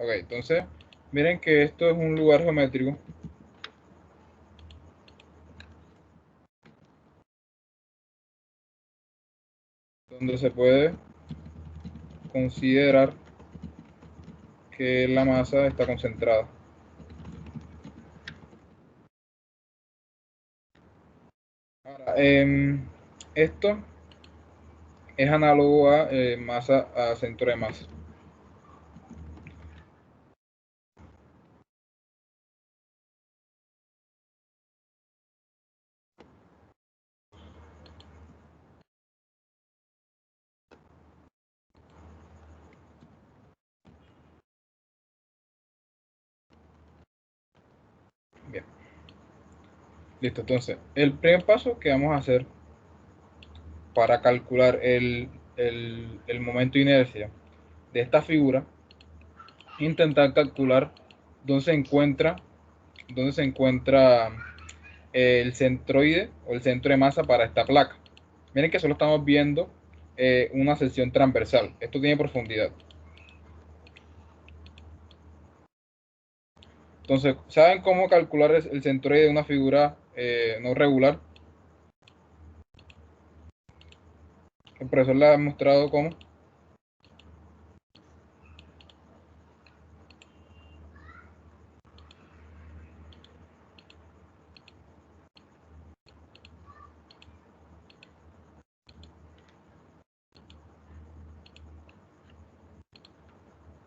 Ok, entonces miren que esto es un lugar geométrico donde se puede considerar que la masa está concentrada. Ahora, esto es análogo a masa a centro de masa. Bien, listo. Entonces, el primer paso que vamos a hacer para calcular el momento de inercia de esta figura, intentar calcular dónde se encuentra el centroide o el centro de masa para esta placa. Miren que solo estamos viendo una sección transversal. Esto tiene profundidad. Entonces, ¿saben cómo calcular el centroide de una figura no regular? El profesor le ha mostrado cómo.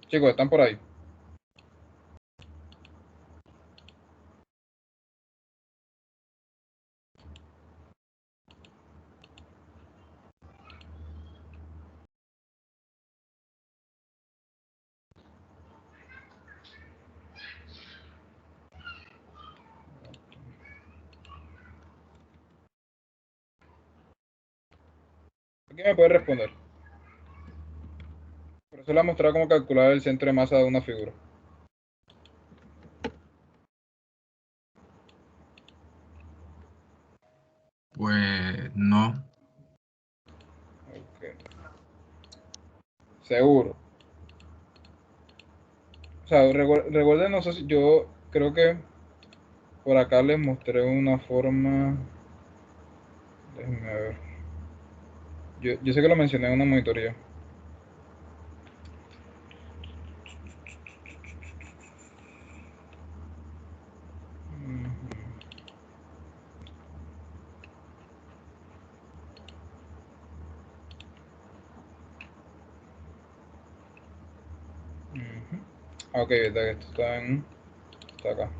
Chicos, están por ahí. ¿Quién me puede responder? El profesor le ha mostrado cómo calcular el centro de masa de una figura. Pues no. Okay. Seguro. O sea, recuerden, no sé si yo creo que por acá les mostré una forma. Déjenme ver. Yo sé que lo mencioné en una monitoría. Ok, verdad que esto está acá.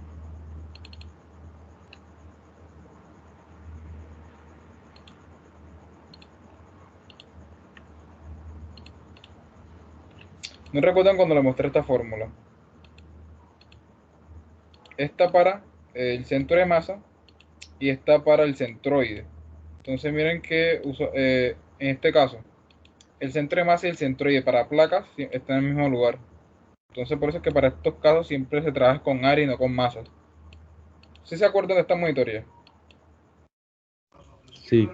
¿No recuerdan cuando le mostré esta fórmula? Esta para el centro de masa y esta para el centroide. Entonces miren que en este caso el centro de masa y el centroide para placas están en el mismo lugar. Entonces por eso es que para estos casos siempre se trabaja con área y no con masas. ¿Sí se acuerdan de esta monitoría? Sí.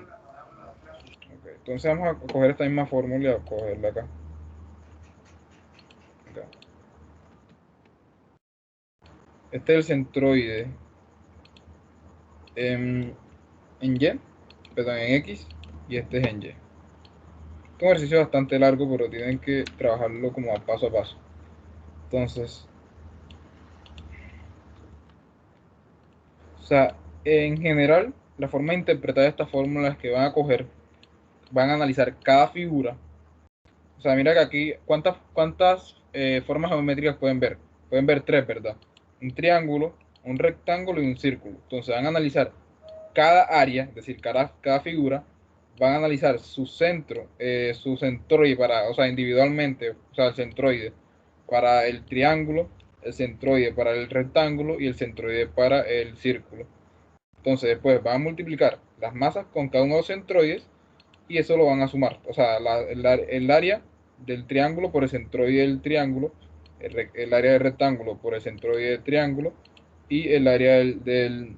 Okay, entonces vamos a coger esta misma fórmula y a cogerla acá. Acá. Este es el centroide en Y, perdón, en X, y este es en Y. Es un ejercicio bastante largo, pero tienen que trabajarlo como a paso a paso. Entonces, o sea, en general, la forma de interpretar estas fórmulas que van a analizar cada figura. O sea, mira que aquí, ¿cuántas formas geométricas pueden ver? Pueden ver tres, ¿verdad? Un triángulo, un rectángulo y un círculo. Entonces van a analizar cada área, es decir, cada figura, van a analizar su centroide o sea, individualmente, o sea, el centroide para el triángulo, el centroide para el rectángulo y el centroide para el círculo. Entonces después van a multiplicar las masas con cada uno de los centroides y eso lo van a sumar. O sea, el área del triángulo por el centroide del triángulo, el área del rectángulo por el centroide del triángulo y el área del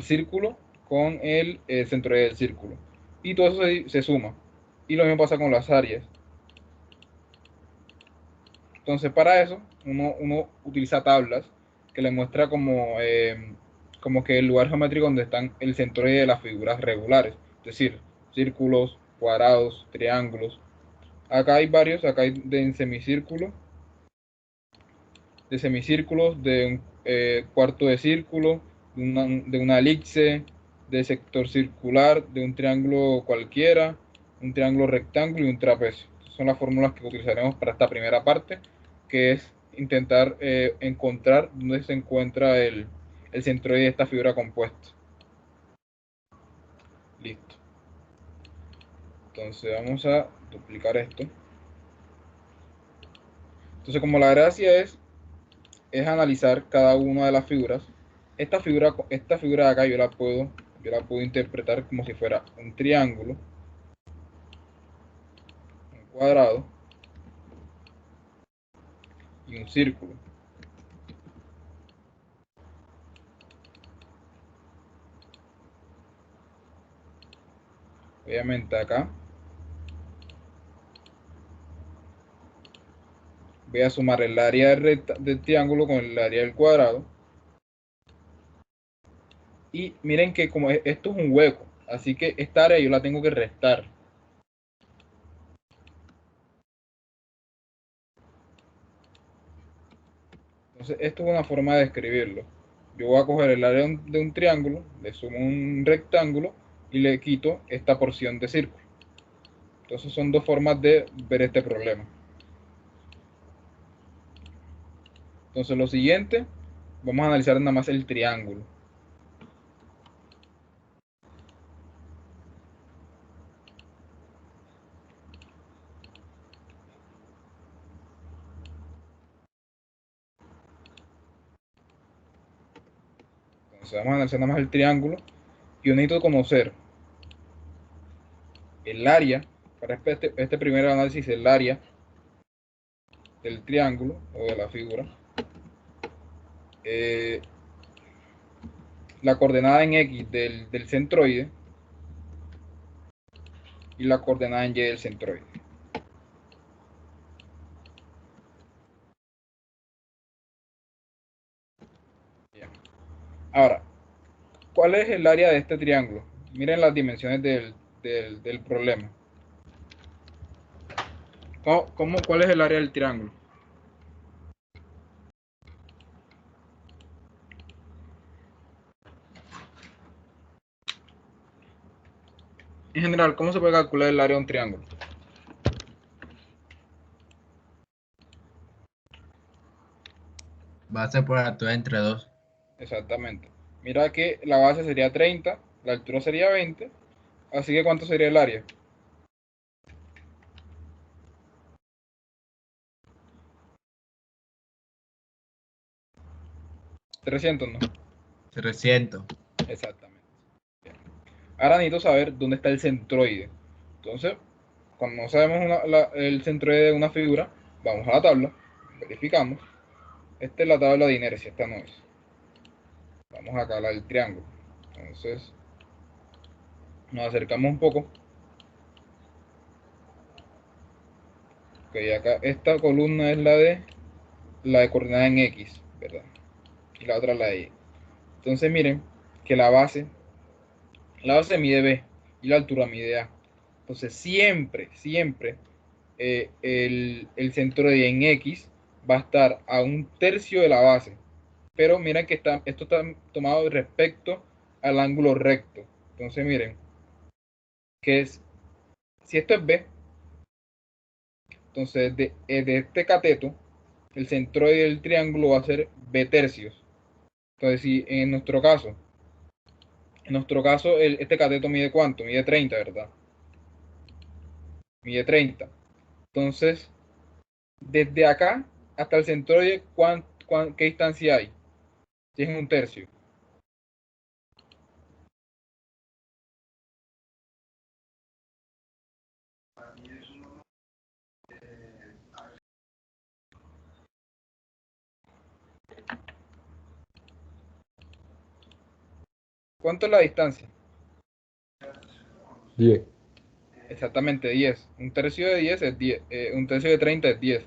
círculo con el centroide del círculo. Y todo eso se suma. Y lo mismo pasa con las áreas. Entonces, para eso, uno utiliza tablas que le muestra como que el lugar geométrico donde están el centroide de las figuras regulares, es decir, círculos, cuadrados, triángulos. Acá hay varios, acá hay de semicírculo, de semicírculos, de un cuarto de círculo, de una elipse, de sector circular, de un triángulo cualquiera, un triángulo rectángulo y un trapecio. Son las fórmulas que utilizaremos para esta primera parte, que es intentar encontrar dónde se encuentra el centroide de esta figura compuesta. Listo. Entonces vamos a duplicar esto. Entonces, como la gracia es analizar cada una de las figuras, esta figura de acá yo la puedo interpretar como si fuera un triángulo, un cuadrado y un círculo. Obviamente acá voy a sumar el área del triángulo con el área del cuadrado. Y miren que como esto es un hueco, así que esta área yo la tengo que restar. Entonces esto es una forma de escribirlo. Yo voy a coger el área de un triángulo, le sumo un rectángulo y le quito esta porción de círculo. Entonces son dos formas de ver este problema. Entonces lo siguiente, vamos a analizar nada más el triángulo. Entonces vamos a analizar nada más el triángulo. Yo necesito conocer el área, para este primer análisis, el área del triángulo o de la figura. La coordenada en X del centroide y la coordenada en Y del centroide. Bien. Ahora, ¿cuál es el área de este triángulo? Miren las dimensiones del problema. ¿Cuál es el área del triángulo? En general, ¿cómo se puede calcular el área de un triángulo? Base por altura entre 2. Exactamente. Mira que la base sería 30, la altura sería 20, así que ¿cuánto sería el área? 300, ¿no? 300. Exactamente. Bien. Ahora necesito saber dónde está el centroide. Entonces, cuando no sabemos el centroide de una figura, vamos a la tabla, verificamos. Esta es la tabla de inercia, esta no es. Vamos acá a la del triángulo. Entonces, nos acercamos un poco. Ok, acá esta columna es la de coordenada en X, ¿verdad? Y la otra la de Y. Entonces miren que la base mide B y la altura mide A. Entonces siempre el centro de en X va a estar a un tercio de la base. Pero miren que esto está tomado respecto al ángulo recto. Entonces miren que si esto es B, entonces de este cateto, el centroide del triángulo va a ser B tercios. Entonces si en nuestro caso este cateto mide ¿cuánto? Mide 30, ¿verdad? Mide 30. Entonces, desde acá hasta el centroide, ¿qué distancia hay? Si es un tercio. ¿Cuánto es la distancia? 10. Exactamente 10. Un tercio de 10 es 10. Un tercio de 30 es 10.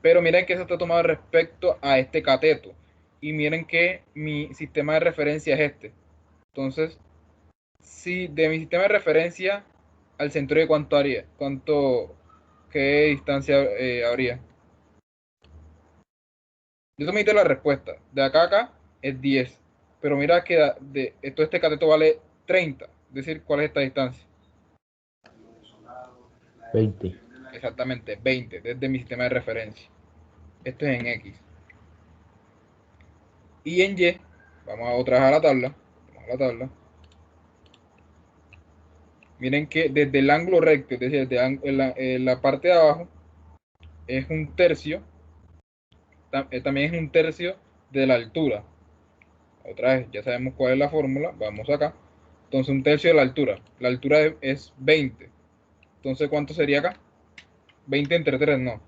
Pero miren que eso está tomado respecto a este cateto. Y miren que mi sistema de referencia es este. Entonces, si de mi sistema de referencia al centroide, ¿cuánto haría? ¿Qué distancia habría? Eso me dice la respuesta. De acá a acá es 10. Pero mira que este cateto vale 30. Es decir, ¿cuál es esta distancia? 20. Exactamente, 20 desde mi sistema de referencia. Esto es en X. Y en Y, vamos a otra vez a la tabla. Vamos a la tabla. Miren que desde el ángulo recto, es decir, en la parte de abajo, es un tercio. También es un tercio de la altura. Otra vez, ya sabemos cuál es la fórmula. Vamos acá. Entonces, un tercio de la altura. La altura es 20. Entonces, ¿cuánto sería acá? 20 entre 3, no.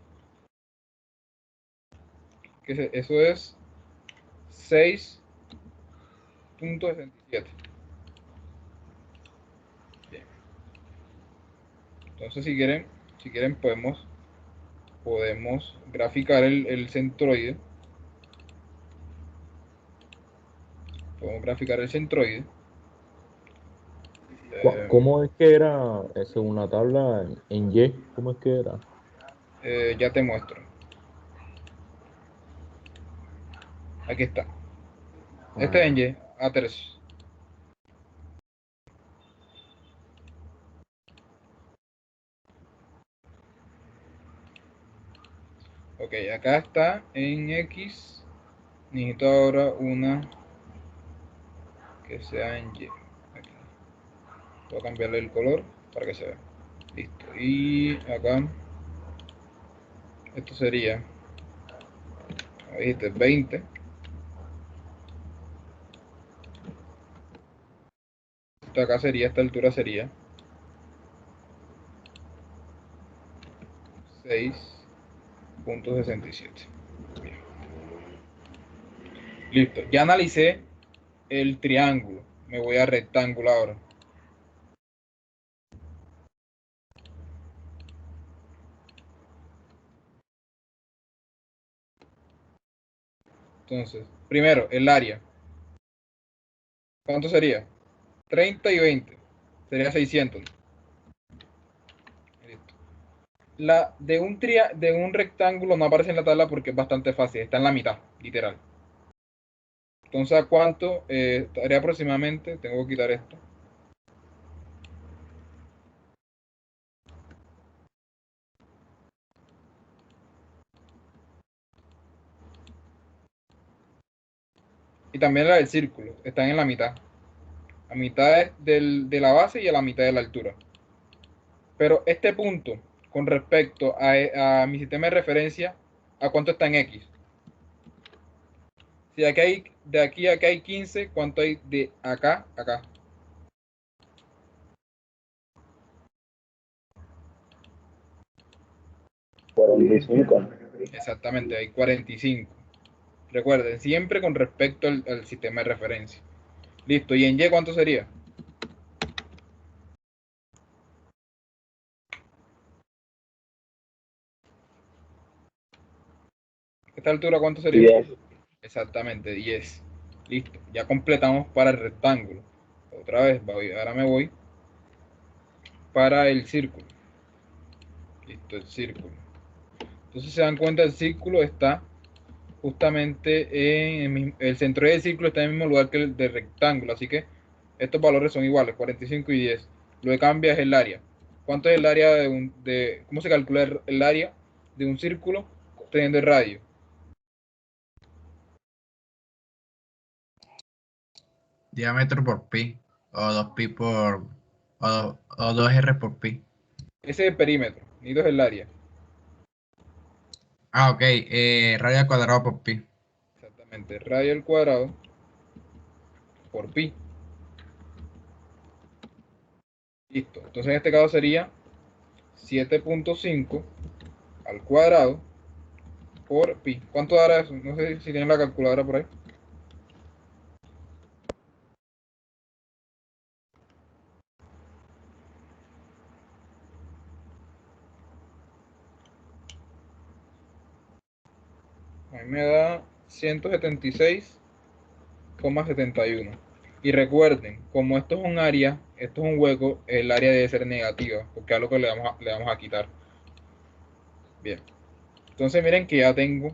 Eso es 6,67. Bien. Entonces, si quieren podemos graficar el centroide. Podemos graficar el centroide. ¿Cómo es que era, según la tabla en Y? ¿Cómo es que era? Ya te muestro. Aquí está. Este es en Ah, Y, a tercios. Ok, acá está en X. Necesito ahora una que sea en Y. Aquí. Voy a cambiarle el color para que se vea. Listo. Y acá, esto sería, como dijiste, 20. Esto acá sería, esta altura sería 6,67. Bien. Listo. Ya analicé el triángulo. Me voy a rectángulo ahora. Entonces, primero, el área. ¿Cuánto sería? 30 y 20. Sería 600. Listo. De un rectángulo no aparece en la tabla porque es bastante fácil. Está en la mitad, literal. Entonces, ¿a cuánto estaría aproximadamente? Tengo que quitar esto. Y también la del círculo. Están en la mitad. A mitad de la base y a la mitad de la altura. Pero este punto, con respecto a mi sistema de referencia, ¿a cuánto está en X? Si de aquí a acá hay 15, ¿cuánto hay de acá a acá? 45. Exactamente, hay 45. Recuerden, siempre con respecto al sistema de referencia. Listo, ¿y en Y cuánto sería? ¿Esta altura cuánto sería? 10. Exactamente, 10. Listo, ya completamos para el rectángulo. Otra vez, ahora me voy para el círculo. Listo, el círculo. Entonces se dan cuenta, el círculo está justamente el centro del círculo está en el mismo lugar que el del rectángulo, así que estos valores son iguales, 45 y 10. Lo que cambia es el área. ¿Cuánto es el área cómo se calcula el área de un círculo teniendo el radio? Diámetro por pi. O 2 pi por. O 2 r por pi. Ese es el perímetro, ni dos es el área. Ah, ok. Radio al cuadrado por pi. Exactamente, radio al cuadrado por pi. Listo. Entonces en este caso sería 7,5 al cuadrado por pi. ¿Cuánto dará eso? No sé si tienen la calculadora por ahí. mí me da 176,71. Y recuerden, como esto es un área, esto es un hueco, el área debe ser negativa, porque es lo que le vamos a quitar. Bien. Entonces miren que ya tengo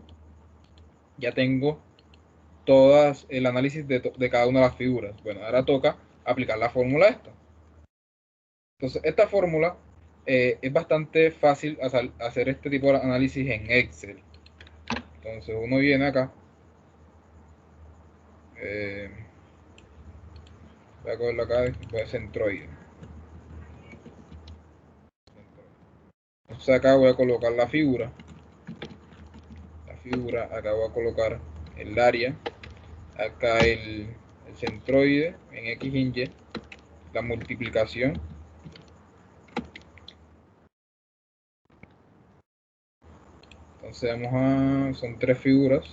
todas el análisis de cada una de las figuras. Bueno, ahora toca aplicar la fórmula esta. Entonces, esta fórmula es bastante fácil hacer este tipo de análisis en Excel. Entonces, uno viene acá. Voy a cogerlo acá, voy a centroide. Entonces, acá voy a colocar la figura. Acá voy a colocar el área. Acá el centroide en X y Y. La multiplicación. Entonces son tres figuras.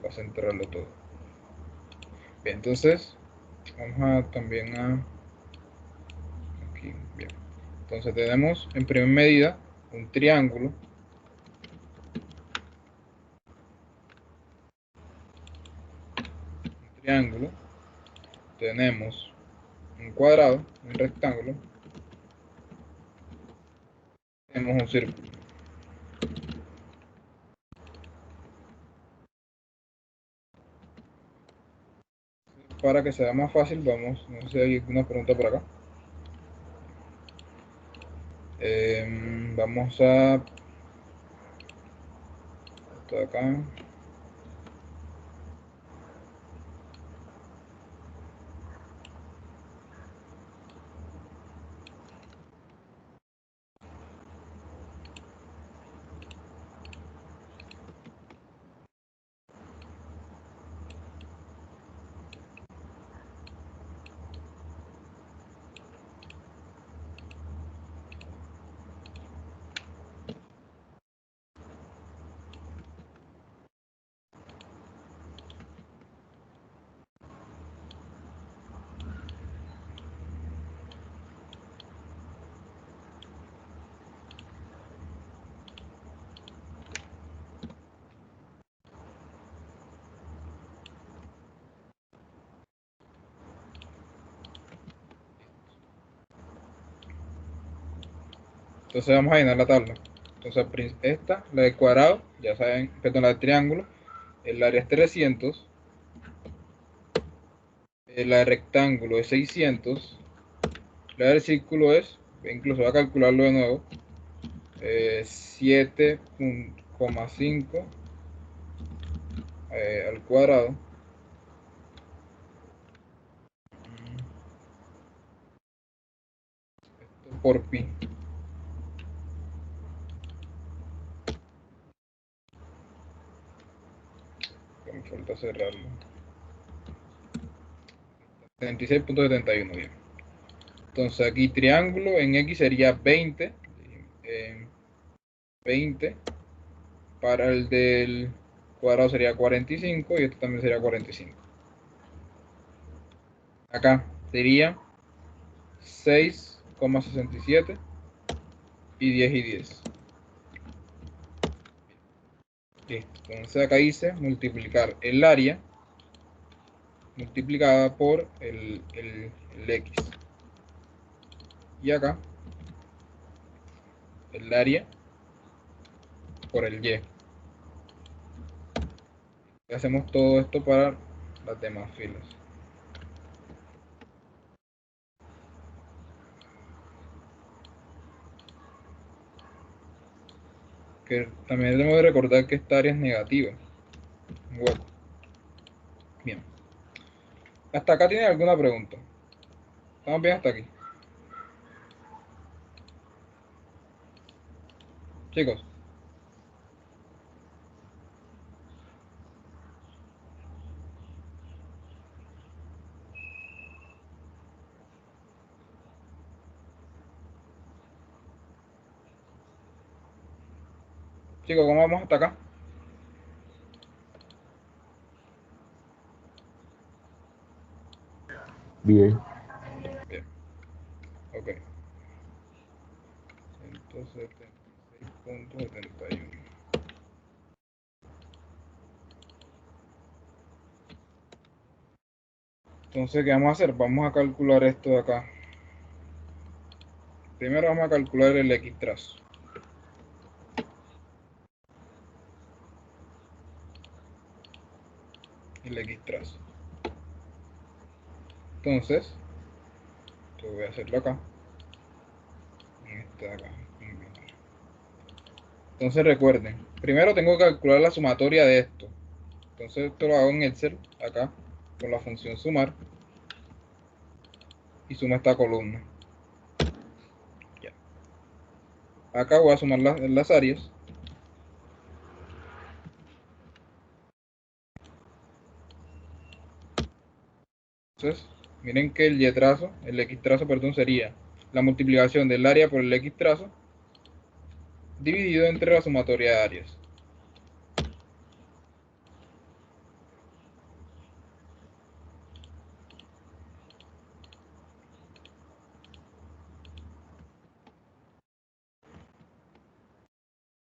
Voy a centrarlo todo. Bien, entonces vamos a también aquí, bien. Entonces tenemos en primera medida un triángulo. Tenemos un cuadrado, un rectángulo, tenemos un círculo. Para que sea más fácil, no sé si hay alguna pregunta por acá. Vamos a esto de acá. Entonces vamos a llenar la tabla. Entonces esta, la de cuadrado, ya saben, perdón, la de triángulo, el área es 300, la de rectángulo es 600, la del círculo es, incluso voy a calcularlo de nuevo, 7,5 al cuadrado. Esto por pi. Me falta cerrarlo. 76,71, bien. Entonces aquí triángulo en X sería 20. 20. Para el del cuadrado sería 45 y esto también sería 45. Acá sería 6,67 y 10 y 10. Listo. Entonces acá dice multiplicar el área multiplicada por el X. Y acá el área por el Y. Y hacemos todo esto para las demás filas. Que también tenemos que recordar que esta área es negativa. Un hueco. Bien. ¿Hasta acá tienen alguna pregunta? ¿Estamos bien hasta aquí? Chicos. Chicos, ¿cómo vamos hasta acá? Bien. Bien. Ok. 176.71. Entonces, ¿qué vamos a hacer? Vamos a calcular esto de acá. Primero vamos a calcular el X trazo. El X trazo. Entonces, esto voy a hacerlo acá. En este de acá. Entonces recuerden, primero tengo que calcular la sumatoria de esto. Entonces esto lo hago en Excel, acá, con la función sumar. Y suma esta columna. Ya. Acá voy a sumar las áreas. Entonces, miren que el Y trazo, el X trazo, perdón, sería la multiplicación del área por el X trazo dividido entre la sumatoria de áreas.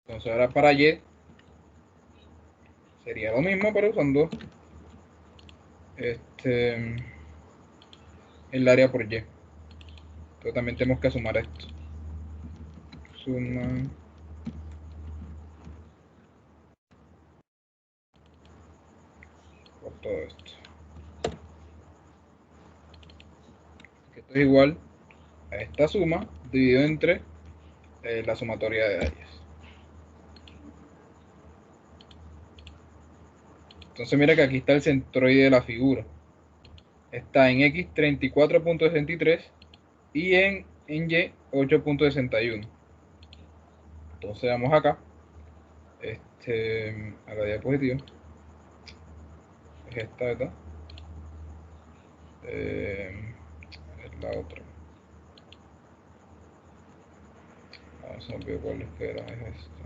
Entonces ahora para Y sería lo mismo, pero usando el área por Y. Pero también tenemos que sumar esto. Suma por todo esto. Esto es igual a esta suma dividido entre la sumatoria de áreas. Entonces mira que aquí está el centroide de la figura. Está en X 34.63 y en Y 8.61. Entonces vamos acá a la diapositiva. Es esta, ¿verdad? Es la otra. Vamos a ver cuál es que era. Es esta.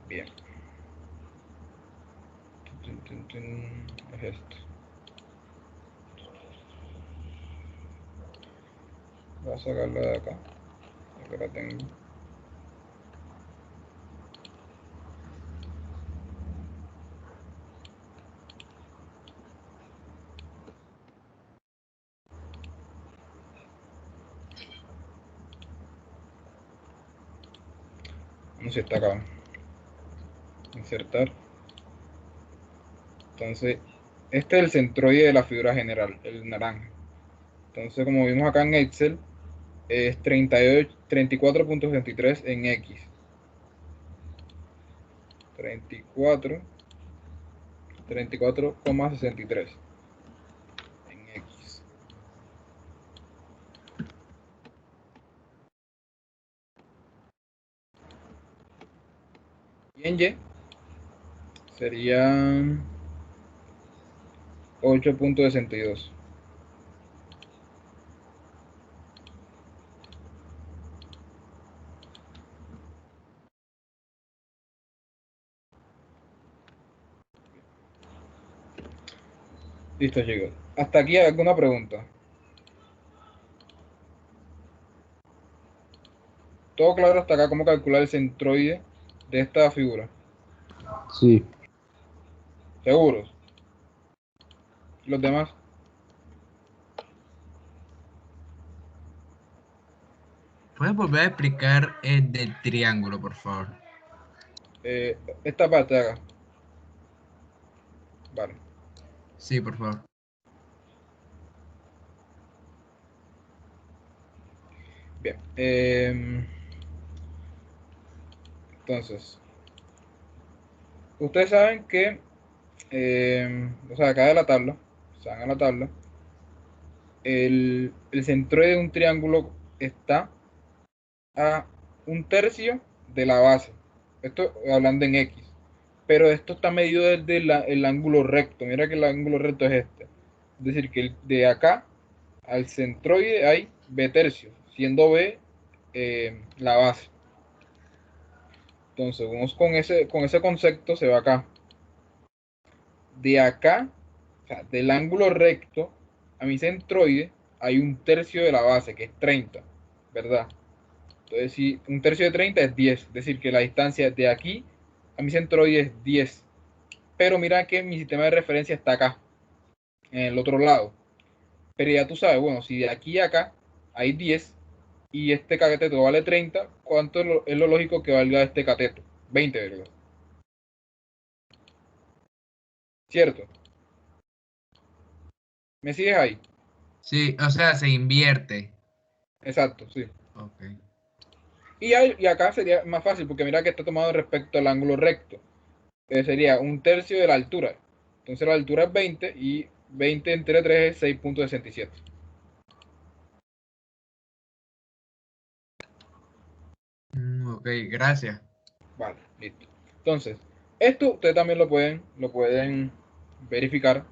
Bien. Es esto. Voy a sacarla de acá. Acá la tengo. No sé si está acá. Insertar. Entonces, este es el centroide de la figura general, el naranja. Entonces, como vimos acá en Excel, es 34.63 en X. 34,63 en X. Y en Y serían 8.62. Listo, chicos. Hasta aquí alguna pregunta. Todo claro hasta acá cómo calcular el centroide de esta figura. Sí, ¿Seguros? ¿Los demás? ¿Puedes volver a explicar el del triángulo, por favor? Esta parte de acá. Vale. Sí, por favor. Bien. Entonces, ustedes saben que, o sea, acá de la tabla, se van a la tabla, el centroide de un triángulo está a 1/3 de la base. Esto hablando en X. Pero esto está medido desde el ángulo recto. Mira que el ángulo recto es este. Es decir, que de acá al centroide hay B tercios, siendo B la base. Entonces, vamos con ese concepto, se va acá. De acá, o sea, del ángulo recto a mi centroide, hay 1/3 de la base, que es 30, ¿verdad? Entonces, si un tercio de 30 es 10, es decir, que la distancia de aquí a mi centroide es 10. Pero mira que mi sistema de referencia está acá, en el otro lado. Pero ya tú sabes, bueno, si de aquí a acá hay 10 y este cateto vale 30, ¿cuánto es lo lógico que valga este cateto? 20, ¿verdad? ¿Cierto? ¿Me sigues ahí? Sí, o sea, se invierte. Exacto, sí. Ok. Y acá sería más fácil porque mira que está tomado respecto al ángulo recto. Sería un tercio de la altura. Entonces la altura es 20 y 20 entre 3 es 6.67. Ok, gracias. Vale, listo. Entonces, esto ustedes también lo pueden verificar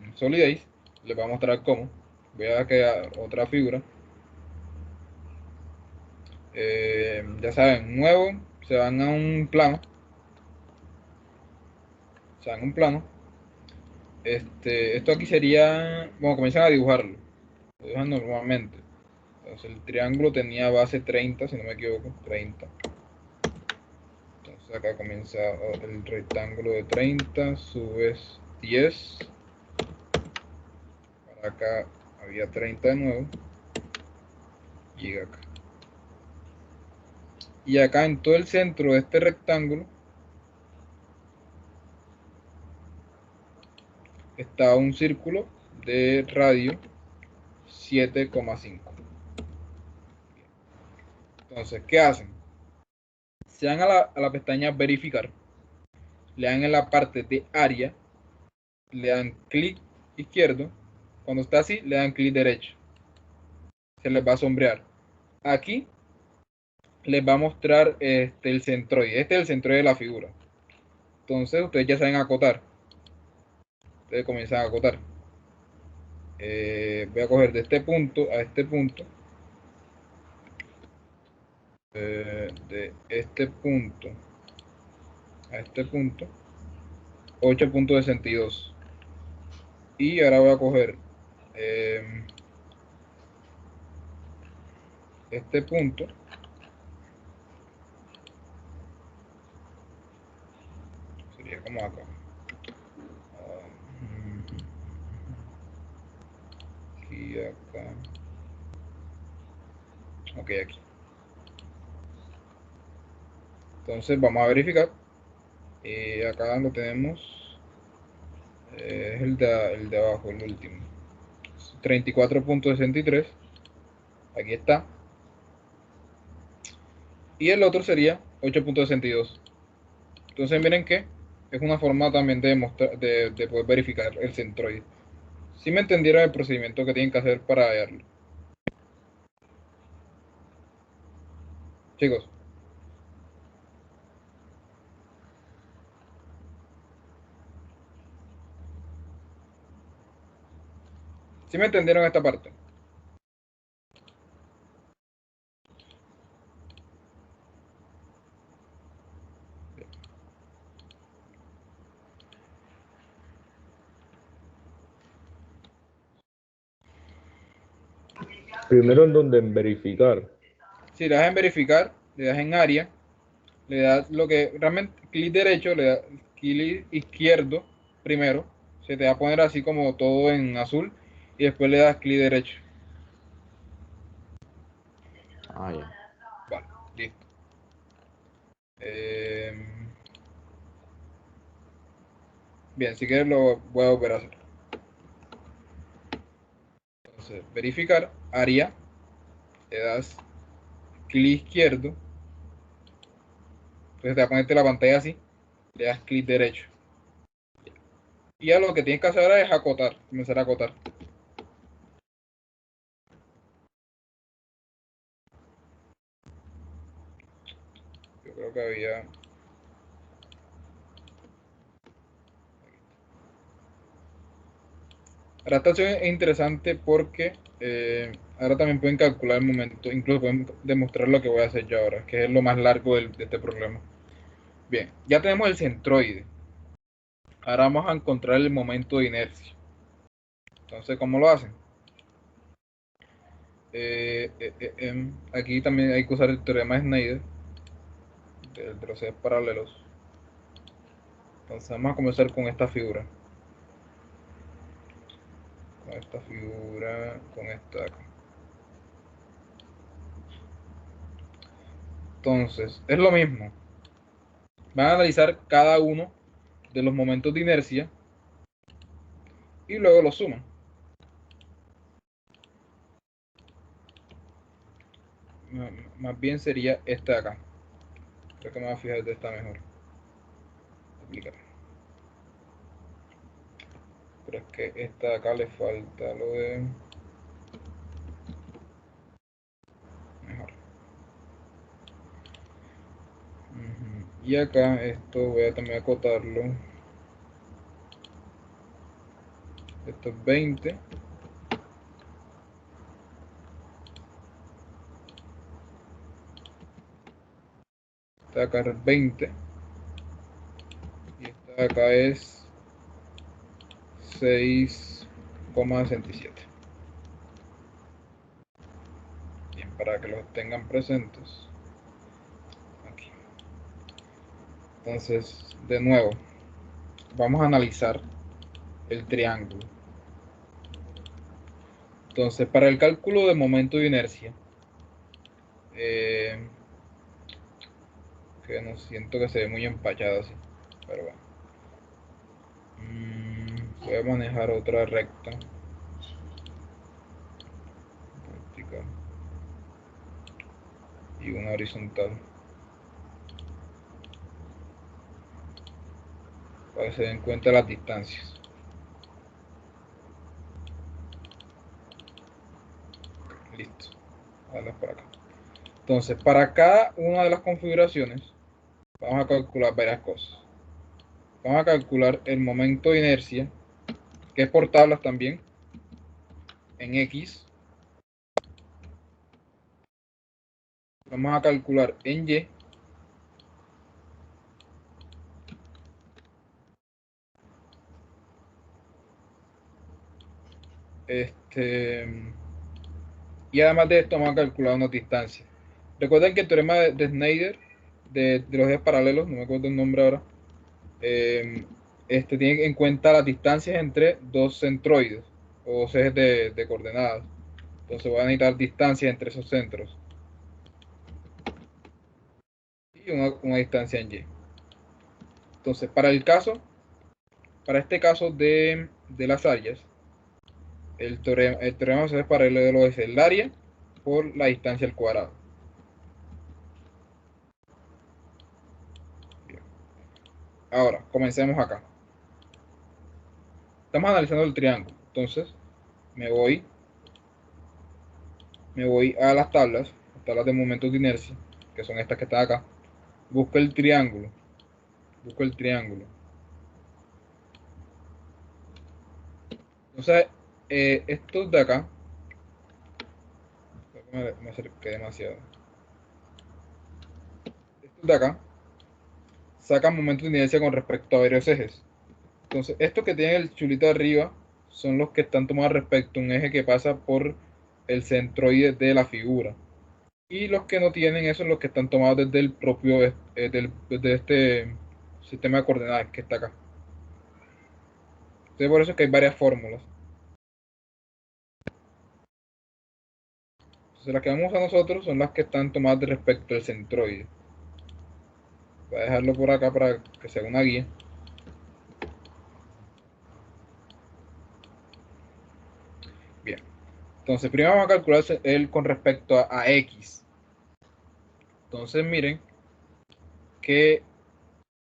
en Solidase. Les voy a mostrar cómo. Voy a crear otra figura. Ya saben, nuevo, se van a un plano. Se van a un plano. Esto aquí sería, bueno, comienzan a dibujarlo. Lo dibujan normalmente. Entonces el triángulo tenía base 30, si no me equivoco, 30. Entonces acá comienza el rectángulo de 30, subes 10. Para acá había 30 de nuevo. Llega acá. Y acá en todo el centro de este rectángulo está un círculo de radio 7,5. Entonces, ¿qué hacen? Se dan a la pestaña verificar, le dan en la parte de área, le dan clic izquierdo, cuando está así le dan clic derecho, se les va a sombrear. Aquí les va a mostrar el centroide, este es el centroide de la figura. Entonces ustedes ya saben acotar, ustedes comienzan a acotar. Voy a coger de este punto a este punto, de este punto a este punto, 8.62. Y ahora voy a coger este punto, sería como acá. Aquí, acá. Ok, aquí. Entonces vamos a verificar. Acá lo tenemos. Es el de abajo, el último. 34.63. Aquí está. Y el otro sería 8.62. Entonces miren que es una forma también de poder verificar el centroide. Si me entendieron el procedimiento que tienen que hacer para hallarlo. Chicos, si me entendieron esta parte. Primero en donde en verificar. Si le das en verificar, le das en área, le das lo que realmente clic derecho, le das clic izquierdo primero, se te va a poner así como todo en azul y después le das clic derecho. Ah, ya. Vale, listo. Bien, si quieres lo voy a volver a hacer. Entonces, verificar, área, le das clic izquierdo, entonces te va a ponerte la pantalla así, le das clic derecho. Y ya lo que tienes que hacer ahora es acotar, comenzar a acotar. Yo creo que había... Ahora esta opción es interesante porque ahora también pueden calcular el momento, incluso pueden demostrar lo que voy a hacer yo ahora, que es lo más largo de este problema. Bien, ya tenemos el centroide. Ahora vamos a encontrar el momento de inercia. Entonces, ¿cómo lo hacen? Aquí también hay que usar el teorema de Schneider de los ejes paralelos. Entonces vamos a comenzar con esta figura. Con esta de acá. Entonces, es lo mismo. Van a analizar cada uno de los momentos de inercia y luego los suman. Más bien sería esta de acá. Creo que me voy a fijar de esta mejor. Aplicar. Pero es que esta de acá le falta lo de mejor. Y acá esto voy a también acotarlo. Esto es 20. Esta de acá es 20. Y esta de acá es 6,67. Bien, para que los tengan presentes. Aquí. Entonces, de nuevo, vamos a analizar el triángulo. Entonces, para el cálculo de momento de inercia, que no siento que se ve muy empachado así, pero bueno. Voy a manejar otra recta. Vertical. Y una horizontal. Para que se den cuenta las distancias. Listo. Darlas por acá. Entonces, para cada una de las configuraciones, vamos a calcular varias cosas. Vamos a calcular el momento de inercia, que es por tablas también, en X. Vamos a calcular en Y. Y además de esto vamos a calcular una distancia. Recuerden que el teorema de Schneider de los ejes paralelos, no me acuerdo el nombre ahora, tiene en cuenta las distancias entre dos centroides o dos ejes de coordenadas. Entonces voy a necesitar distancia entre esos centros y una distancia en Y. Entonces para este caso de las áreas, el teorema de los ejes paralelos es el área por la distancia al cuadrado. Ahora, comencemos acá. Estamos analizando el triángulo. Entonces, me voy a las tablas de momentos de inercia, que son estas que están acá. Busco el triángulo. Entonces, estos de acá, me acerqué demasiado. Estos de acá sacan momentos de inercia con respecto a varios ejes. Entonces, estos que tienen el chulito arriba son los que están tomados respecto a un eje que pasa por el centroide de la figura. Y los que no tienen eso son los que están tomados desde el propio, desde este sistema de coordenadas que está acá. Entonces, por eso es que hay varias fórmulas. Entonces, las que vamos a nosotros son las que están tomadas de respecto al centroide. Voy a dejarlo por acá para que sea una guía. Bien. Entonces, primero vamos a calcular el con respecto a X. Entonces, miren que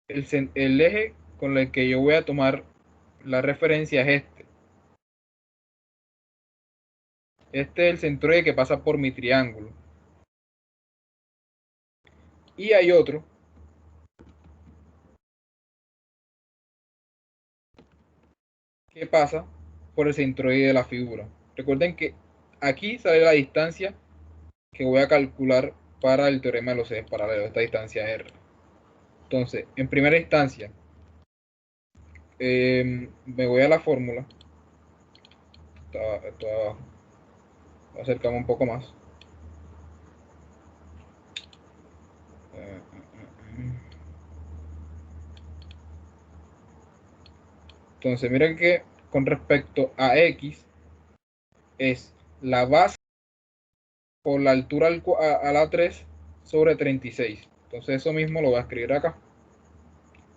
el eje con el que yo voy a tomar la referencia es este. Este es el centroide que pasa por mi triángulo. Y hay otro que pasa por el centroide de la figura. Recuerden que aquí sale la distancia que voy a calcular para el teorema de los ejes paralelos, esta distancia R. Entonces, en primera instancia, me voy a la fórmula. Está abajo. Acercamos un poco más. Entonces, miren que con respecto a X es la base por la altura a la 3 sobre 36. Entonces eso mismo lo voy a escribir acá.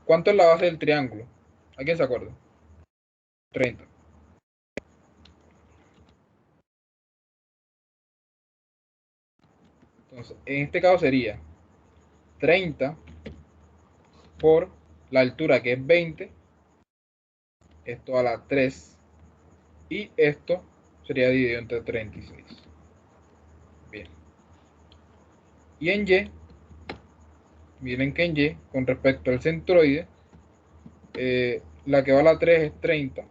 ¿Cuánto es la base del triángulo? ¿Alguien se acuerda? 30. Entonces, en este caso sería 30 por la altura, que es 20, esto a la 3, y esto sería dividido entre 36. Bien. Y en Y, miren que en Y, con respecto al centroide, la que va a la 3 es 30,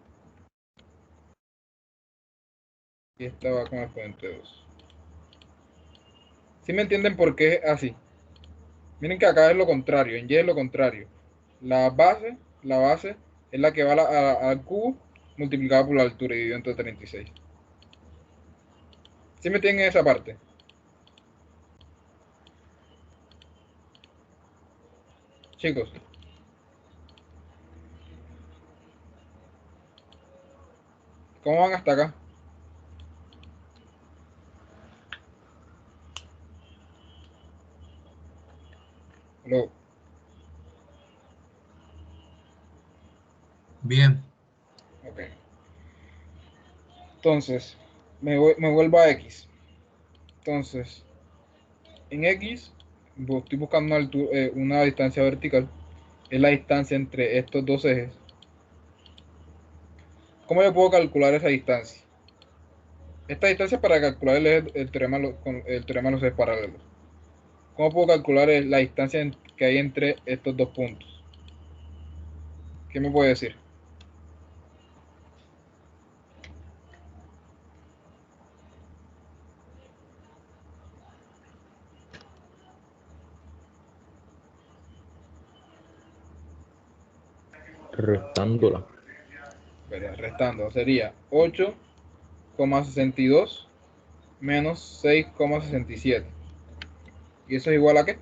y esta va con el exponente 2. ¿Sí me entienden por qué es así? Miren que acá es lo contrario, en Y es lo contrario. La base es la que va al cubo multiplicada por la altura y dividido entre 36. ¿Sí me entienden esa parte? Chicos, ¿cómo van hasta acá? Lo- Bien. ok. Entonces, me vuelvo a X. Entonces, en X, estoy buscando una distancia vertical. Es la distancia entre estos dos ejes. ¿Cómo yo puedo calcular esa distancia? Esta distancia es para calcular el teorema, el teorema de los ejes paralelos. ¿Cómo puedo calcular la distancia que hay entre estos dos puntos? ¿Qué me puede decir? Restándola. Restando, sería 8,62 menos 6,67. ¿Y eso es igual a qué?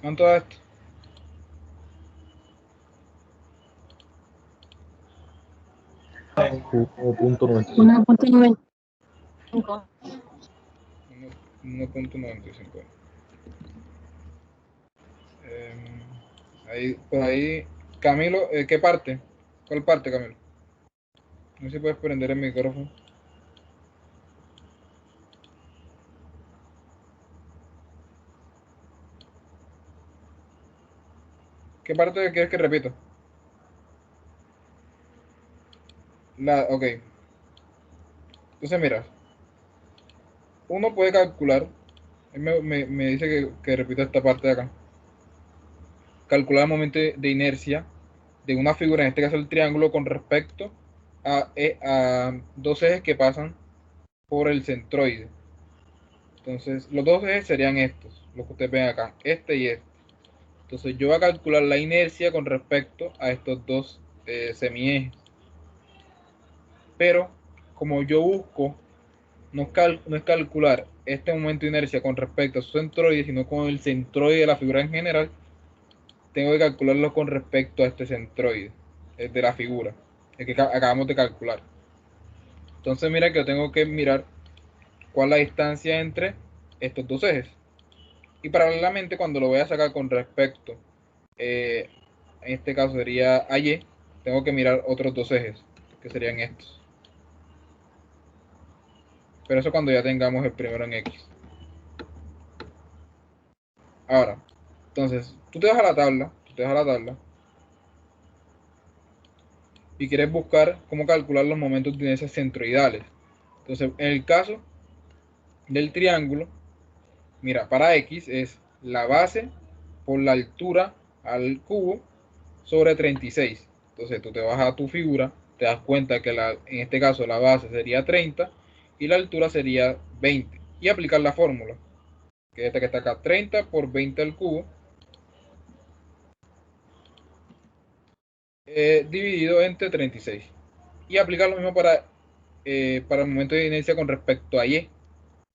¿Cuánto da esto? 1.95. 1.95. 1,95. Ahí, por ahí, Camilo, ¿qué parte? ¿Cuál parte, Camilo? No sé si puedes prender el micrófono. ¿Qué parte quieres que repita? Ok. Entonces, mira, uno puede calcular, él me dice que repita esta parte de acá. Calcular el momento de inercia de una figura, en este caso el triángulo, con respecto a dos ejes que pasan por el centroide. Entonces, los dos ejes serían estos, los que ustedes ven acá, este y este. Entonces, yo voy a calcular la inercia con respecto a estos dos semiejes. Pero, como yo busco, no es calcular este momento de inercia con respecto a su centroide, sino con el centroide de la figura en general, tengo que calcularlo con respecto a este centroide de la figura, el que acabamos de calcular. Entonces, mira que yo tengo que mirar cuál es la distancia entre estos dos ejes. Y paralelamente, cuando lo voy a sacar con respecto, en este caso sería a Y, tengo que mirar otros dos ejes, que serían estos. Pero eso cuando ya tengamos el primero en X. Ahora, entonces, tú te vas a la tabla y quieres buscar cómo calcular los momentos de inercia centroidales. Entonces, en el caso del triángulo, mira, para x es la base por la altura al cubo sobre 36. Entonces tú te vas a tu figura, te das cuenta que en este caso la base sería 30 y la altura sería 20. Y aplicar la fórmula, que es esta que está acá, 30 por 20 al cubo, dividido entre 36. Y aplicar lo mismo para el momento de inercia con respecto a y.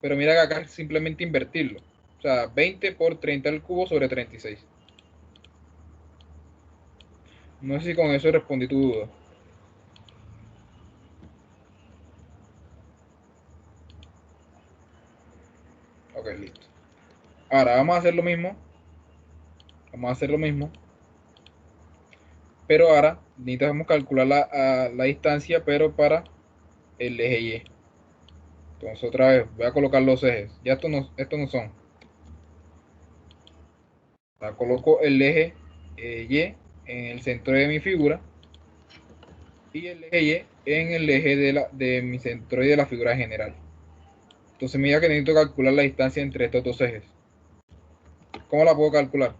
Pero mira que acá es simplemente invertirlo. O sea, 20 por 30 al cubo sobre 36. No sé si con eso respondí tu duda. Ok, listo. Ahora vamos a hacer lo mismo. Vamos a hacer lo mismo. Pero ahora necesitamos calcular la distancia, pero para el eje Y. Entonces otra vez voy a colocar los ejes. Ya estos no son. Ahora coloco el eje Y en el centro de mi figura y el eje Y en el eje de mi centroide de la figura general. Entonces mira que necesito calcular la distancia entre estos dos ejes. ¿Cómo la puedo calcular?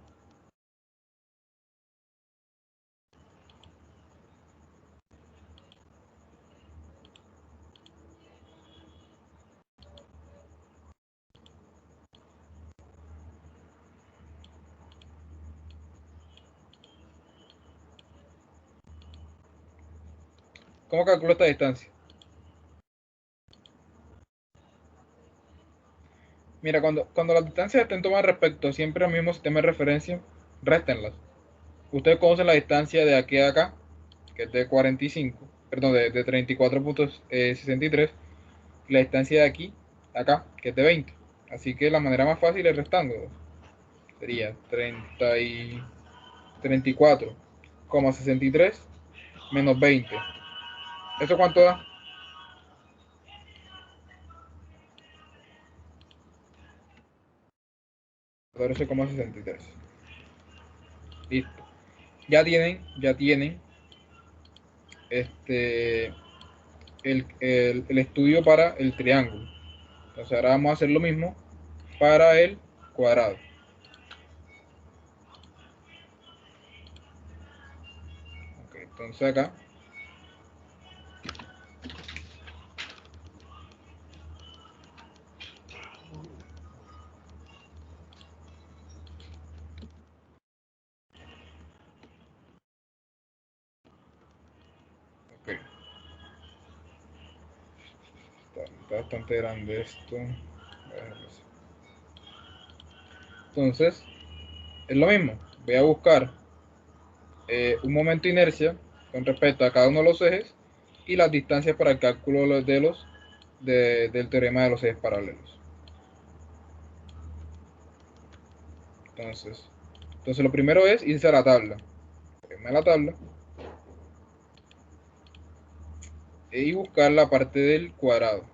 ¿Cómo calculo esta distancia? Mira, cuando las distancias estén tomadas respecto siempre al mismo sistema de referencia, réstenlas. Ustedes conocen la distancia de aquí a acá, que es de 45, perdón, de 34,63, y la distancia de aquí a acá, que es de 20. Así que la manera más fácil es restando. Sería 34,63 menos 20. ¿Eso cuánto da? 14,63. Listo. Ya tienen este, el estudio para el triángulo. Entonces ahora vamos a hacer lo mismo para el cuadrado. Ok, entonces acá ok, está bastante grande esto. Entonces es lo mismo. Voy a buscar un momento de inercia con respecto a cada uno de los ejes y las distancias para el cálculo del teorema de los ejes paralelos. Entonces lo primero es irse a la tabla. Irme a la tabla y buscar la parte del cuadrado,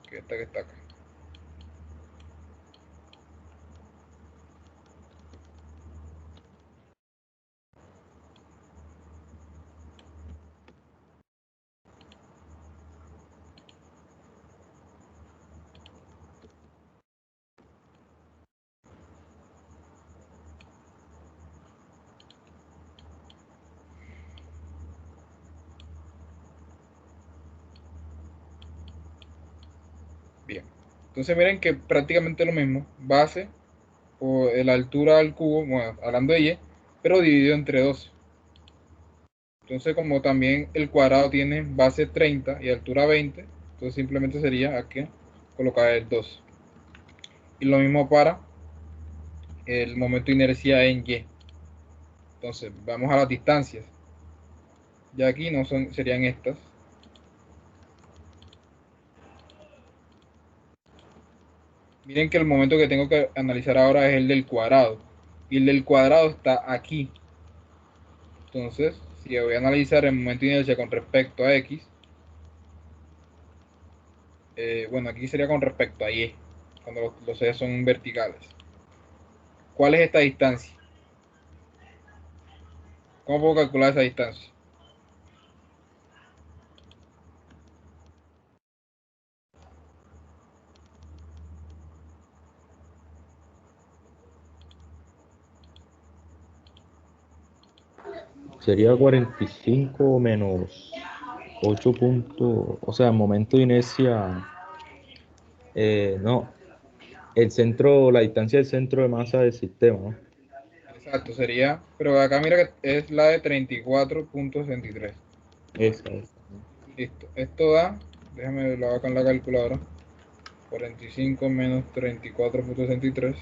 que esta que está acá. Bien. Entonces miren que prácticamente lo mismo. Base o la altura al cubo, bueno, hablando de y, pero dividido entre 12. Entonces como también el cuadrado tiene base 30 y altura 20, entonces simplemente sería aquí colocar el 2. Y lo mismo para el momento de inercia en y. Entonces vamos a las distancias. Ya aquí no son, serían estas. Miren que el momento que tengo que analizar ahora es el del cuadrado. Y el del cuadrado está aquí. Entonces, si voy a analizar el momento de inercia con respecto a x, bueno, aquí sería con respecto a y, cuando los ejes son verticales. ¿Cuál es esta distancia? ¿Cómo puedo calcular esa distancia? Sería 45 menos 8 puntos, o sea, momento de inercia, no, el centro, la distancia del centro de masa del sistema, ¿no? Exacto, sería, pero acá mira que es la de 34.63. Esa. Listo, esto da, déjame lo hago con la calculadora, 45 menos 34.63,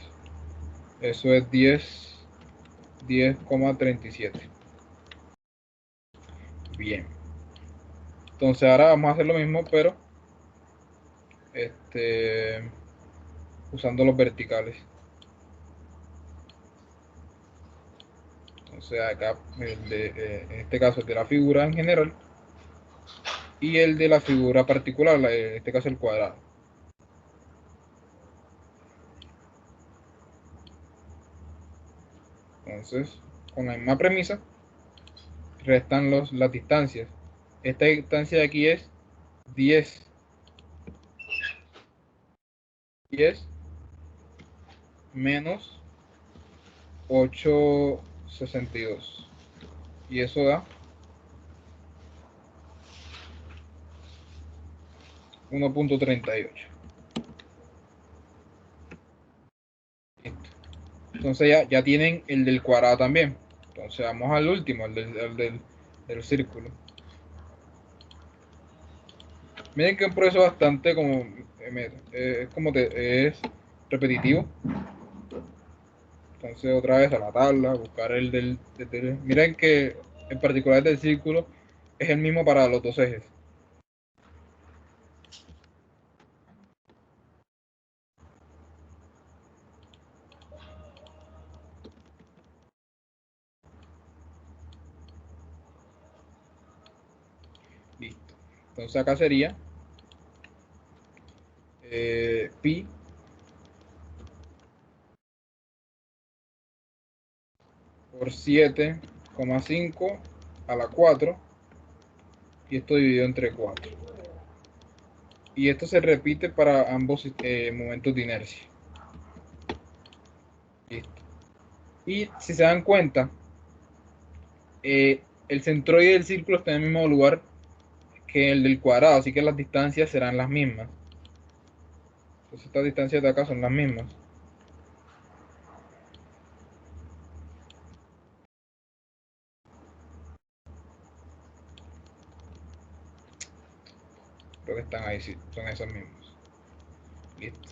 eso es 10,37. Bien, entonces ahora vamos a hacer lo mismo, pero usando los verticales. Entonces acá, en este caso el de la figura en general y el de la figura particular, en este caso el cuadrado. Entonces, con la misma premisa, restan las distancias. Esta distancia de aquí es 10 menos 8,62. Y eso da 1,38. Listo. Entonces ya tienen el del cuadrado también. Entonces vamos al último, del círculo. Miren que es un proceso bastante como es repetitivo. Entonces otra vez a la tabla, buscar miren que en particular del círculo es el mismo para los dos ejes. Listo. Entonces acá sería pi por 7,5 a la 4 y esto dividido entre 4. Y esto se repite para ambos momentos de inercia. Listo. Y si se dan cuenta, el centroide del círculo está en el mismo lugar que el del cuadrado, así que las distancias serán las mismas. Entonces estas distancias de acá son las mismas. Creo que están ahí, sí, son esas mismas. Listo.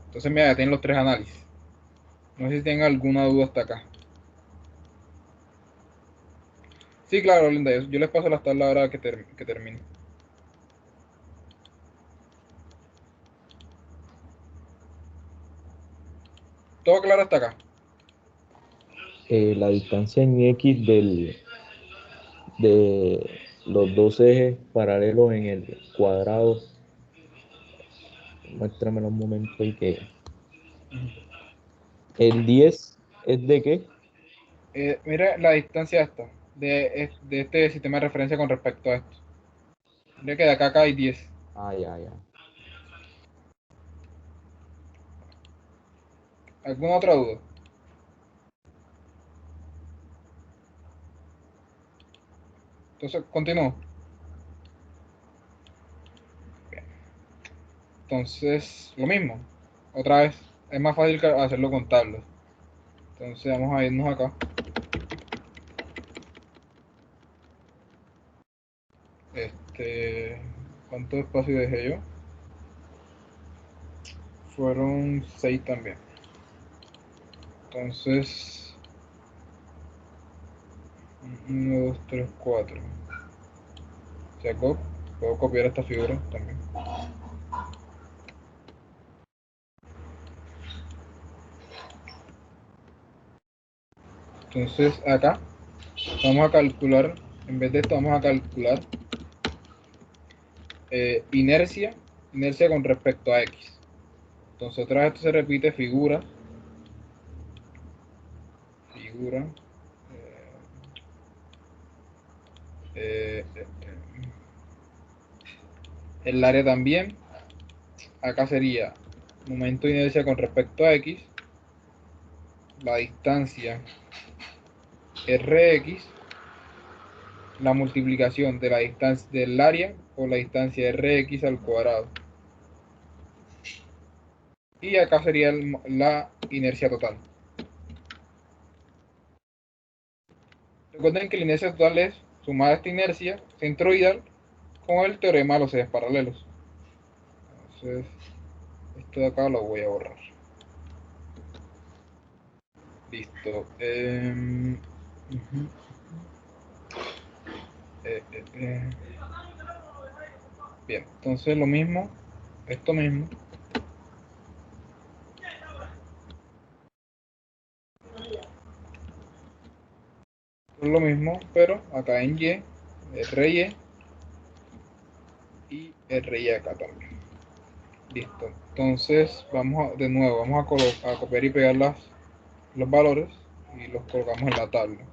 Entonces mira, ya tienen los tres análisis. No sé si tengan alguna duda hasta acá. Sí, claro, Linda, yo les paso las tablas ahora que termine. ¿Todo claro hasta acá? La distancia en X de los dos ejes paralelos en el cuadrado, muéstramelo un momento y que el 10 es de qué. Mira la distancia esta, de este sistema de referencia con respecto a esto. Mira que de acá a acá hay 10. Ya. ¿Alguna otra duda? Entonces, continúo. Entonces, lo mismo. Otra vez, es más fácil hacerlo con tablas. Entonces, vamos a irnos acá. ¿Cuánto espacio dejé yo? Fueron 6 también. Entonces, 1, 2, 3, 4. Puedo copiar esta figura también. Entonces, acá vamos a calcular, en vez de esto, vamos a calcular inercia con respecto a X. Entonces, otra vez esto se repite, figura, eh, eh, el área también. Acá sería momento de inercia con respecto a X, la distancia Rx la multiplicación de la distancia del área por la distancia Rx al cuadrado. Y acá sería la inercia total. Recuerden que la inercia total es sumar esta inercia centroidal con el teorema de los ejes paralelos. Entonces, esto de acá lo voy a borrar. Listo. Ujú. Bien, entonces lo mismo, esto mismo. Es lo mismo, pero acá en Y, RY y RY acá también. Listo. Entonces vamos de nuevo, vamos a copiar y pegar los valores y los colocamos en la tabla.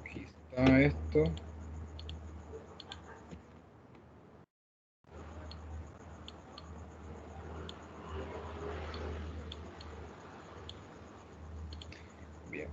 Aquí está esto. Bien.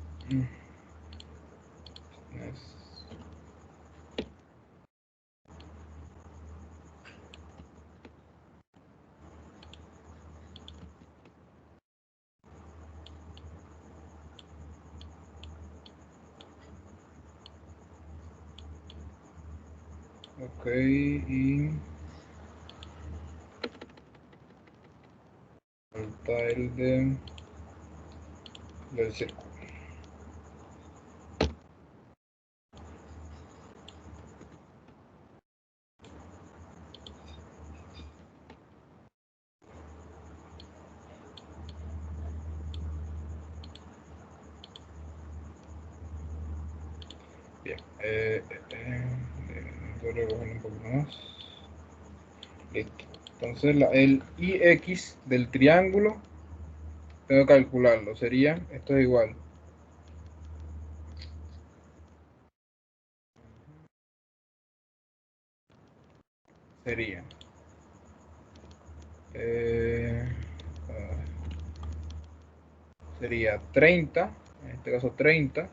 Ok, y falta el del círculo. Bien, voy a recoger un poco más. Listo. Entonces el IX del triángulo tengo que calcularlo. Sería, esto es igual. Sería eh, sería 30, en este caso 30.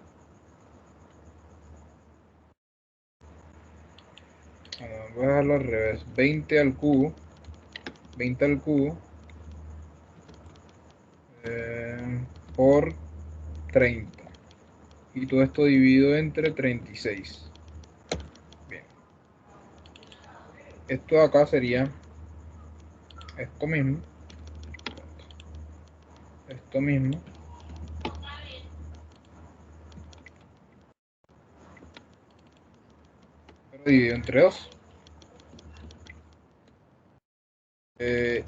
Voy a dejarlo al revés. 20 al cubo. 20 al cubo. Por 30. Y todo esto dividido entre 36. Bien. Esto de acá sería esto mismo. Esto mismo. Pero dividido entre 2.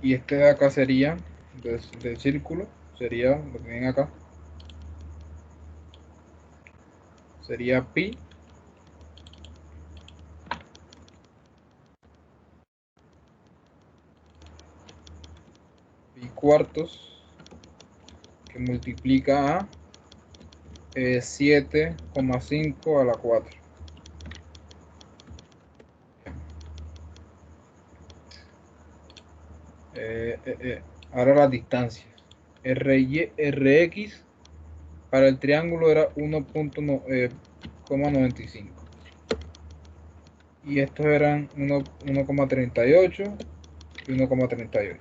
Y este de acá sería del círculo. Sería lo que ven acá. Sería pi. Pi cuartos. Que multiplica a 7,5 a la 4. Ahora las distancias. Rx para el triángulo era 1,95. Y estos eran 1,38 y 1,38.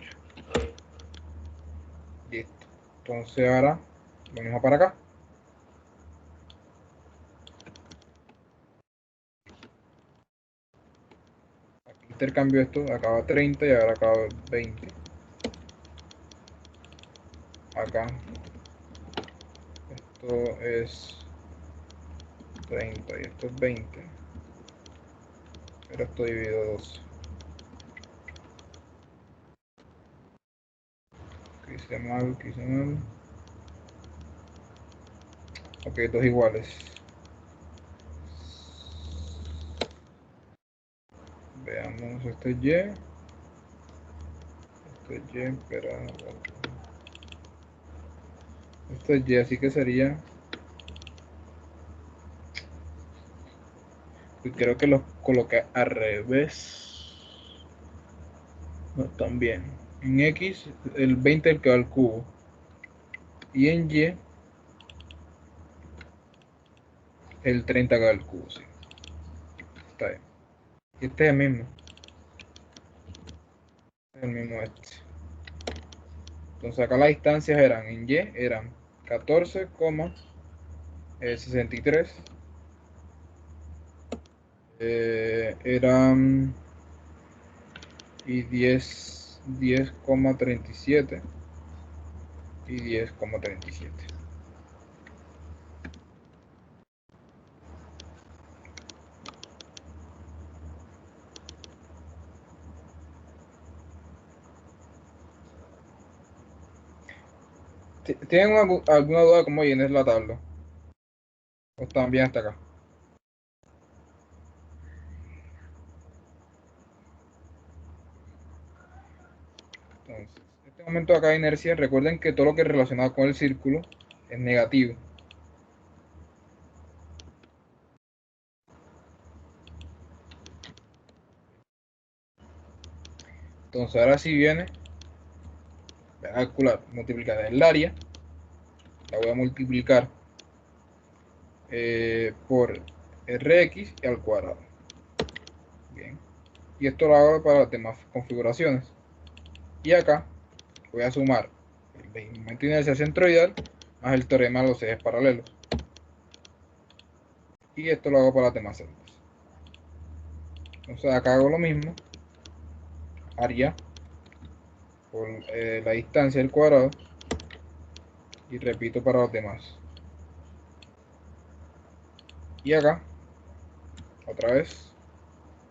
Listo. Entonces ahora vamos a para acá. Aquí intercambio esto, acaba 30 y ahora acaba 20. Acá esto es 30 y esto es 20. Pero esto dividido 12. Que hice mal, que hice mal. Ok, dos iguales. Veamos, esto es Y. Esto es Y, espera. Esto es Y, así que sería. Y creo que los coloqué al revés. No están bien. En X, el 20 el que va al cubo. Y en Y, El 30K del cubo, sí. Está bien. Y este es el mismo. El mismo este. Entonces acá las distancias eran en Y, eran 14,63. Eran y 10,37 y 10,37. ¿Tienen alguna duda de cómo llenar la tabla? ¿O están bien hasta acá? Entonces, en este momento acá de inercia, recuerden que todo lo que es relacionado con el círculo es negativo. Entonces ahora sí viene, voy a calcular, multiplicar el área, la voy a multiplicar por Rx y al cuadrado. Bien. Y esto lo hago para las demás configuraciones. Y acá voy a sumar el momento de inercia centroidal más el teorema de los ejes paralelos. Y esto lo hago para las demás celdas. Entonces acá hago lo mismo. Área por la distancia del cuadrado. Y repito para los demás. Y acá, otra vez,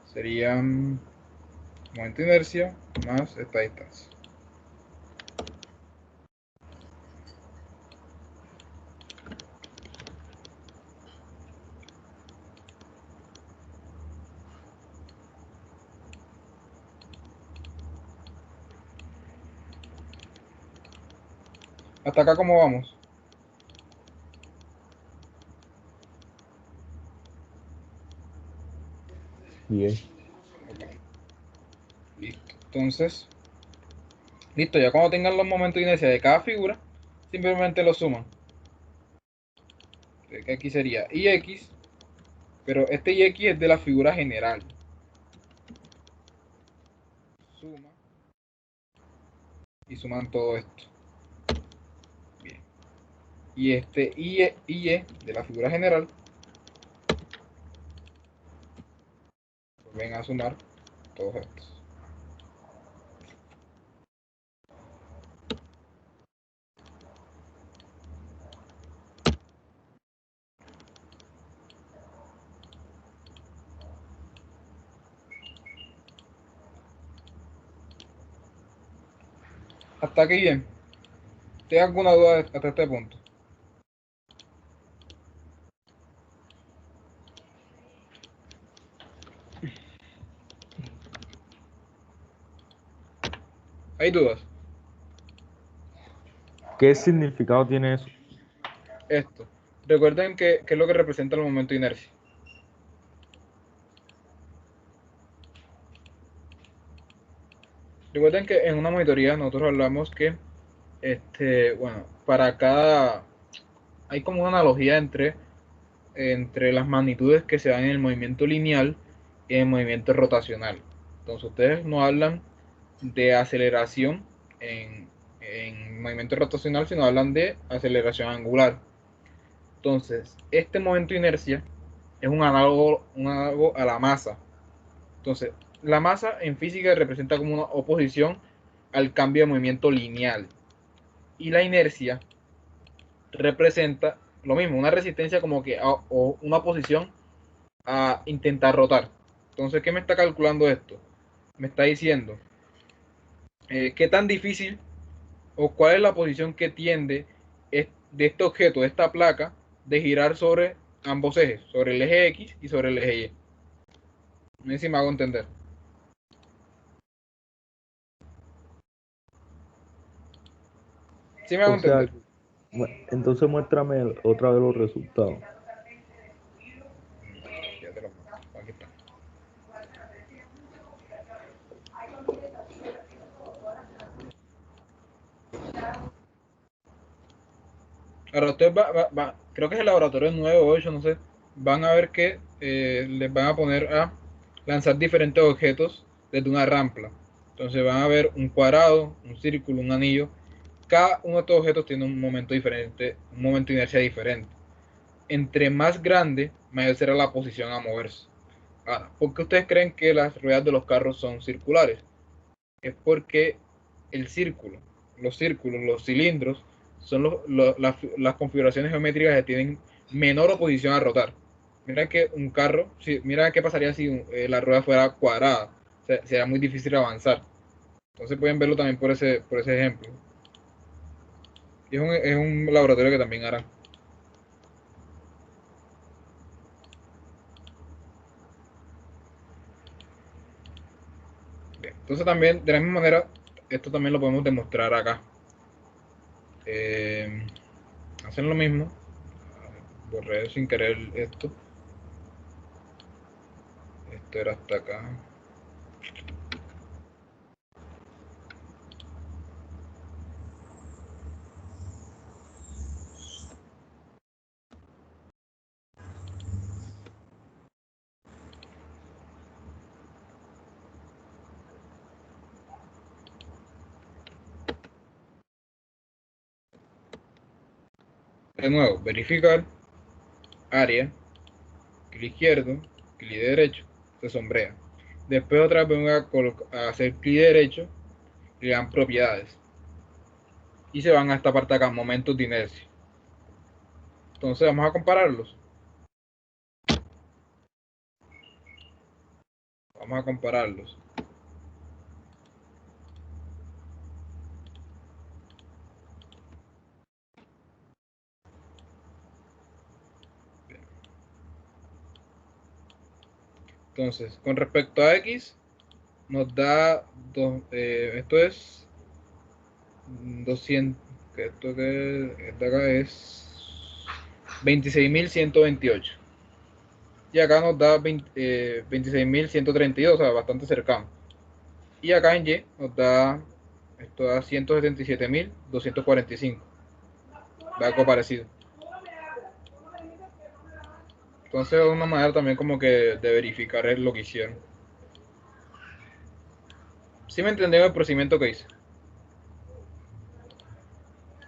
serían momento de inercia más esta distancia. Hasta acá, ¿cómo vamos? Bien. Okay. Listo. Entonces, listo, ya cuando tengan los momentos de inercia de cada figura, simplemente lo suman. Que aquí sería Ix, pero este Ix es de la figura general. Suma y suman todo esto. Bien. Y este Y de la figura general, pues ven a sumar todos estos. Hasta aquí bien. ¿Tienes alguna duda hasta este punto? ¿Hay dudas? ¿Qué significado tiene eso? Esto. Recuerden que es lo que representa el momento de inercia. Recuerden que en una monitoría nosotros hablamos que, bueno, para cada, hay como una analogía entre las magnitudes que se dan en el movimiento lineal y en el movimiento rotacional. Entonces ustedes no hablan de aceleración en movimiento rotacional, sino hablan de aceleración angular. Entonces, este momento de inercia es un análogo a la masa. Entonces, la masa en física representa como una oposición al cambio de movimiento lineal. Y la inercia representa lo mismo, una resistencia como que o una oposición a intentar rotar. Entonces, ¿qué me está calculando esto? Me está diciendo qué tan difícil o cuál es la posición que tiende de este objeto, de esta placa, de girar sobre ambos ejes, sobre el eje X y sobre el eje Y. No sé si me hago entender. ¿Sí me hago O sea, entender? entonces muéstrame otra vez los resultados. Ya te lo muestro. Aquí está. Ahora usted creo que es el laboratorio 9 o 8, no sé. van a ver que les van a poner a lanzar diferentes objetos desde una rampa. Entonces van a ver un cuadrado, un círculo, un anillo. Cada uno de estos objetos tiene un momento diferente, un momento de inercia diferente. Entre más grande, mayor será la posición a moverse. Ahora, ¿por qué ustedes creen que las ruedas de los carros son circulares? Es porque el círculo, los círculos, los cilindros, son las configuraciones geométricas que tienen menor oposición a rotar. Mira que un carro, mira qué pasaría si la rueda fuera cuadrada, sería muy difícil avanzar. Entonces pueden verlo también por ese ejemplo. Y es un laboratorio que también harán. Bien, entonces también, de la misma manera, esto también lo podemos demostrar acá. Hacen lo mismo. Borré sin querer esto. Esto era hasta acá. De nuevo, verificar, área, clic izquierdo, clic derecho, se sombrea. Después otra vez vengo a hacer clic derecho y le dan propiedades. Y se van a esta parte acá, momentos de inercia. Entonces vamos a compararlos. Vamos a compararlos. Entonces, con respecto a X, nos da esto es 200, que esto que de acá es 26.128. Y acá nos da 26.132, o sea, bastante cercano. Y acá en Y nos da, esto da 177.245. Da algo parecido. Entonces es una manera también como que de verificar lo que hicieron. ¿Sí me entendieron el procedimiento que hice?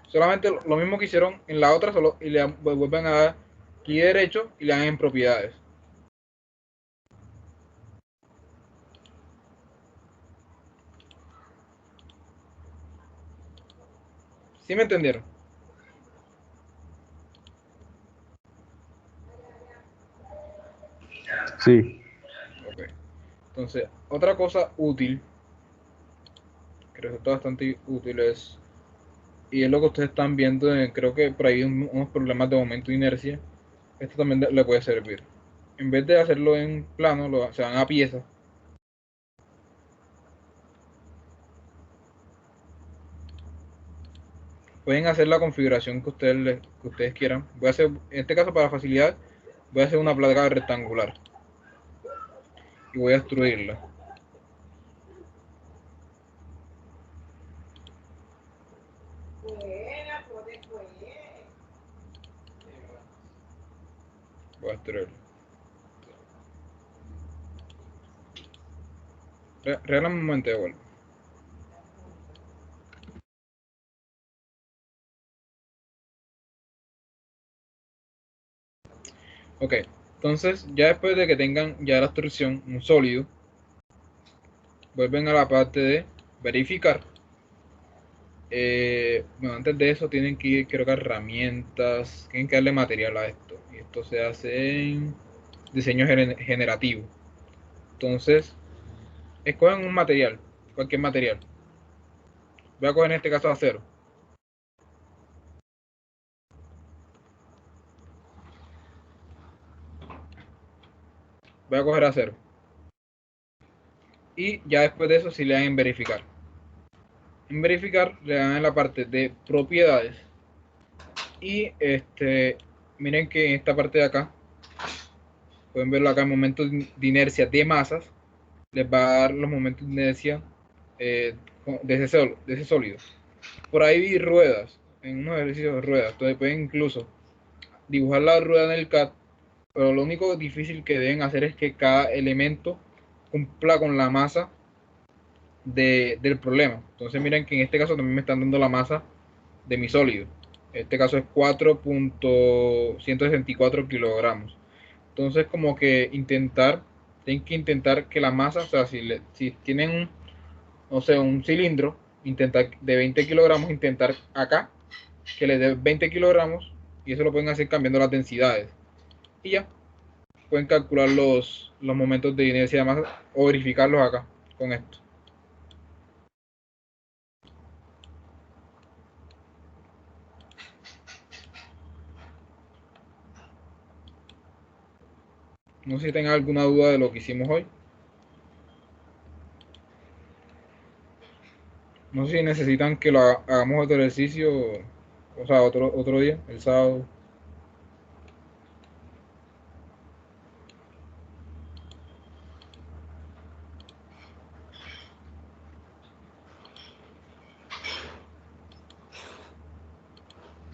Solamente lo mismo que hicieron en la otra, solo y le vuelven a dar clic derecho y le dan en propiedades. ¿Sí me entendieron? Sí, Ok. Entonces, otra cosa útil, que resulta bastante útil es, y es lo que ustedes están viendo, creo que por ahí unos problemas de momento de inercia, esto también le puede servir. En vez de hacerlo en plano, se van a piezas. Pueden hacer la configuración que ustedes quieran. Voy a hacer, en este caso para facilidad, voy a hacer una placa rectangular y voy a extruirla. Voy a extruirla. Regálame un momento de vuelta. Ok, entonces ya después de que tengan ya la extrusión, un sólido, vuelven a la parte de verificar. Bueno, antes de eso tienen que ir, creo que a herramientas, tienen que darle material a esto. Y esto se hace en diseño generativo. Entonces, escogen un material, cualquier material. Voy a coger en este caso acero. Voy a coger acero. Y ya después de eso sí le dan en verificar. En verificar le dan en la parte de propiedades. Y miren que en esta parte de acá, pueden verlo acá en momentos de inercia de masas, les va a dar los momentos de inercia de ese sólido. Por ahí vi ruedas, en unos ejercicios de ruedas, entonces pueden incluso dibujar la rueda en el CAD pero lo único difícil que deben hacer es que cada elemento cumpla con la masa del problema. Entonces miren que en este caso también me están dando la masa de mi sólido. En este caso es 4.164 kilogramos. Entonces como que tienen que intentar que la masa, o sea, si tienen no sé, un cilindro, intentar de 20 kilogramos, intentar acá que le dé 20 kilogramos, y eso lo pueden hacer cambiando las densidades. Y ya, pueden calcular los momentos de inercia de masa o verificarlos acá con esto. No sé si tengan alguna duda de lo que hicimos hoy. No sé si necesitan que hagamos otro ejercicio, o sea, otro día, el sábado.